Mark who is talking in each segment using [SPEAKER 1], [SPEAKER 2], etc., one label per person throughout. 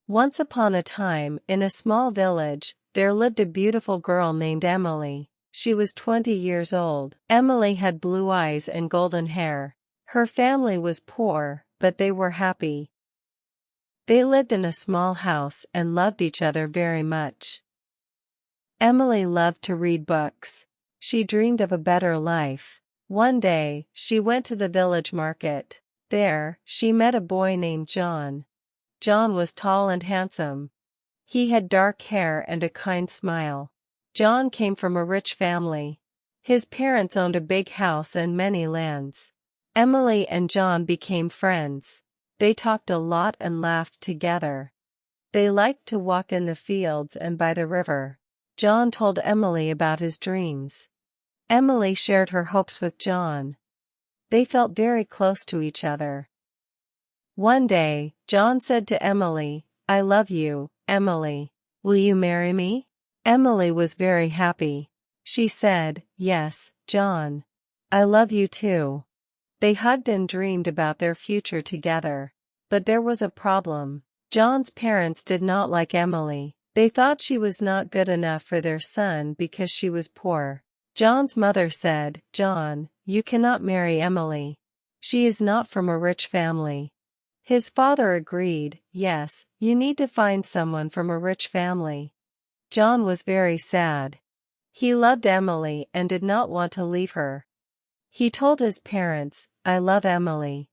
[SPEAKER 1] Once upon a time, in a small village, there lived a beautiful girl named Emily. She was 20 years old. Emily had blue eyes and golden hair. Her family was poor, but they were happy. They lived in a small house and loved each other very much. Emily loved to read books. She dreamed of a better life. One day, she went to the village market. There, she met a boy named John. John was tall and handsome. He had dark hair and a kind smile. John came from a rich family. His parents owned a big house and many lands. Emily and John became friends. They talked a lot and laughed together. They liked to walk in the fields and by the river. John told Emily about his dreams. Emily shared her hopes with John. They felt very close to each other. One day, John said to Emily, "I love you, Emily. Will you marry me?" Emily was very happy. She said, "Yes, John. I love you too." They hugged and dreamed about their future together. But there was a problem. John's parents did not like Emily. They thought she was not good enough for their son because she was poor. John's mother said, "John, you cannot marry Emily. She is not from a rich family." His father agreed, "Yes, you need to find someone from a rich family." John was very sad. He loved Emily and did not want to leave her. He told his parents, "I love Emily.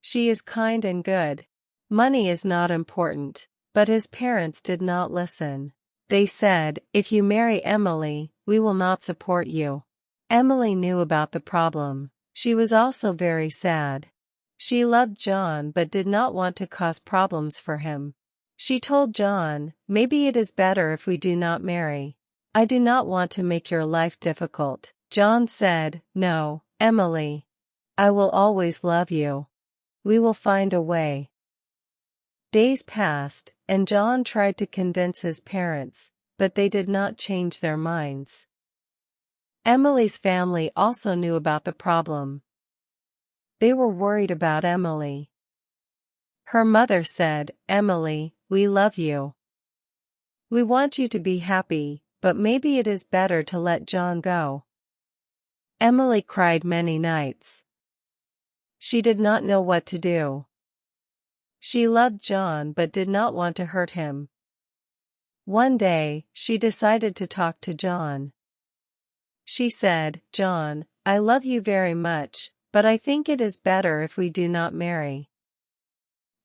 [SPEAKER 1] She is kind and good. Money is not important." But his parents did not listen. They said, "If you marry Emily, we will not support you." Emily knew about the problem. She was also very sad. She loved John but did not want to cause problems for him. She told John, "Maybe it is better if we do not marry. I do not want to make your life difficult." John said, "No, Emily. I will always love you. We will find a way." Days passed, and John tried to convince his parents, but they did not change their minds. Emily's family also knew about the problem. They were worried about Emily. Her mother said, "Emily, we love you. We want you to be happy, but maybe it is better to let John go." Emily cried many nights. She did not know what to do. She loved John but did not want to hurt him. One day, she decided to talk to John. She said, "John, I love you very much, but I think it is better if we do not marry.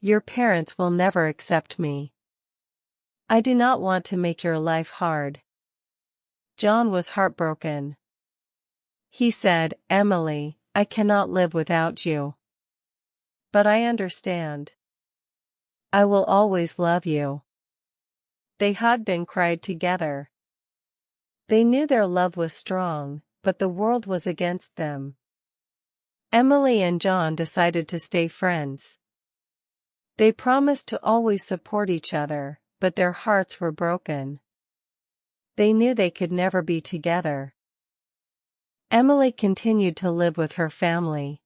[SPEAKER 1] Your parents will never accept me. I do not want to make your life hard." John was heartbroken. He said, "Emily, I cannot live without you. But I understand. I will always love you." They hugged and cried together. They knew their love was strong, but the world was against them. Emily and John decided to stay friends. They promised to always support each other, but their hearts were broken. They knew they could never be together. Emily continued to live with her family.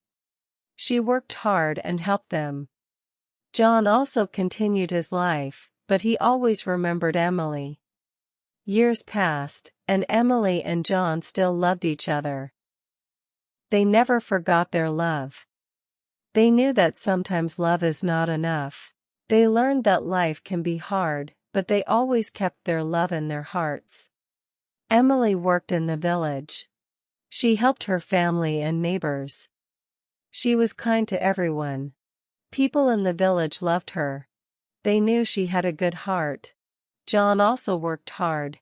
[SPEAKER 1] She worked hard and helped them. John also continued his life, but he always remembered Emily. Years passed, and Emily and John still loved each other. They never forgot their love. They knew that sometimes love is not enough. They learned that life can be hard, but they always kept their love in their hearts. Emily worked in the village. She helped her family and neighbors. She was kind to everyone. People in the village loved her. They knew she had a good heart. John also worked hard.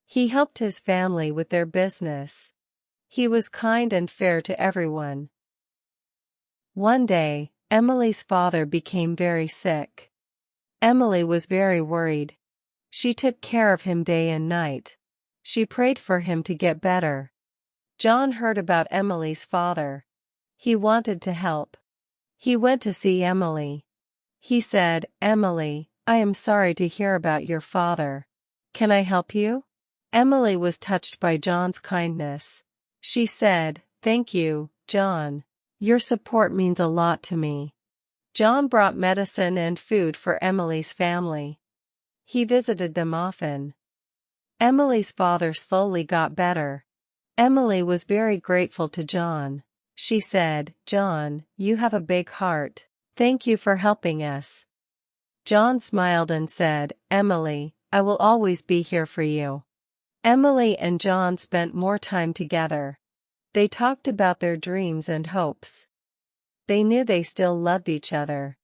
[SPEAKER 1] He helped his family with their business. He was kind and fair to everyone. One day, Emily's father became very sick. Emily was very worried. She took care of him day and night. She prayed for him to get better. John heard about Emily's father. He wanted to help. He went to see Emily. He said, "Emily, I am sorry to hear about your father. Can I help you?" Emily was touched by John's kindness. She said, "Thank you, John. Your support means a lot to me. John brought medicine and food for Emily's family. He visited them often. Emily's father slowly got better. Emily was very grateful to John. She said, "John, you have a big heart. Thank you for helping us." John smiled and said, "Emily, I will always be here for you." Emily and John spent more time together. They talked about their dreams and hopes. They knew they still loved each other.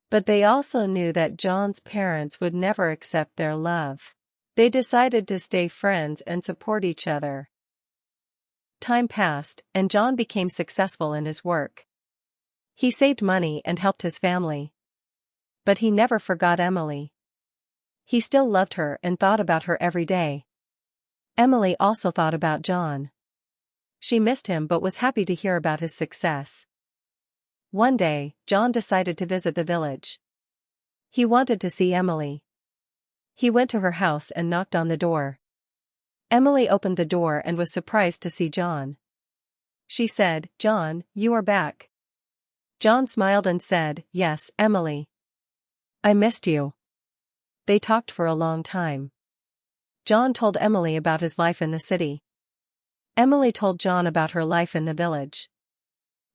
[SPEAKER 1] But they also knew that John's parents would never accept their love. They decided to stay friends and support each other. Time passed, and John became successful in his work. He saved money and helped his family. But he never forgot Emily. He still loved her and thought about her every day. Emily also thought about John. She missed him but was happy to hear about his success. One day, John decided to visit the village. He wanted to see Emily. He went to her house and knocked on the door. Emily opened the door and was surprised to see John. She said, "John, you are back." John smiled and said, "Yes, Emily. I missed you." They talked for a long time. John told Emily about his life in the city. Emily told John about her life in the village.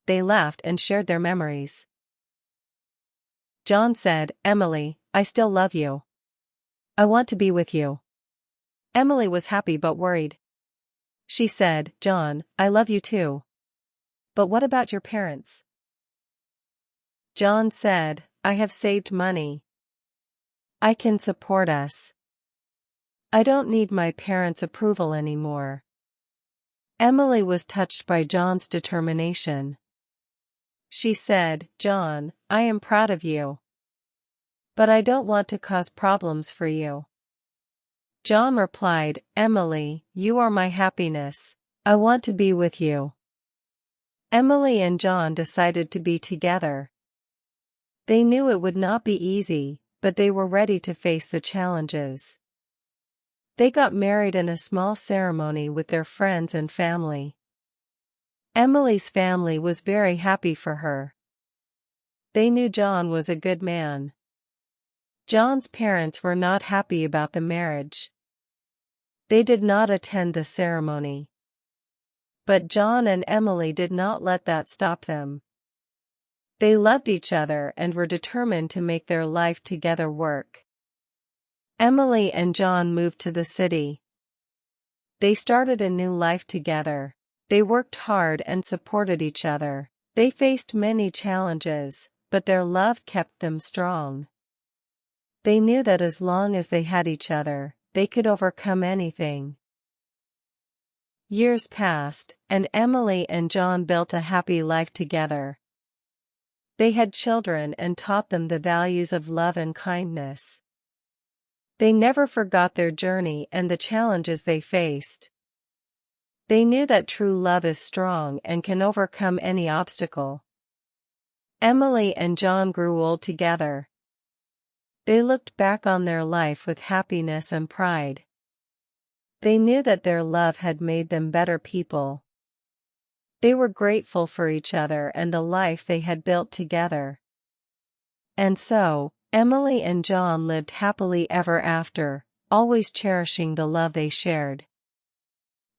[SPEAKER 1] They laughed and shared their memories. John said, "Emily, I still love you. I want to be with you." Emily was happy but worried. She said, "John, I love you too. But what about your parents?" John said, "I have saved money. I can support us. I don't need my parents' approval anymore." Emily was touched by John's determination. She said, "John, I am proud of you. But I don't want to cause problems for you." John replied, "Emily, you are my happiness. I want to be with you." Emily and John decided to be together. They knew it would not be easy, but they were ready to face the challenges. They got married in a small ceremony with their friends and family. Emily's family was very happy for her. They knew John was a good man. John's parents were not happy about the marriage. They did not attend the ceremony. But John and Emily did not let that stop them. They loved each other and were determined to make their life together work. Emily and John moved to the city. They started a new life together. They worked hard and supported each other. They faced many challenges, but their love kept them strong. They knew that as long as they had each other, they could overcome anything. Years passed, and Emily and John built a happy life together. They had children and taught them the values of love and kindness. They never forgot their journey and the challenges they faced. They knew that true love is strong and can overcome any obstacle. Emily and John grew old together. They looked back on their life with happiness and pride. They knew that their love had made them better people. They were grateful for each other and the life they had built together. And so, Emily and John lived happily ever after, always cherishing the love they shared.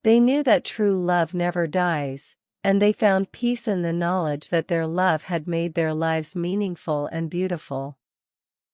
[SPEAKER 1] They knew that true love never dies, and they found peace in the knowledge that their love had made their lives meaningful and beautiful.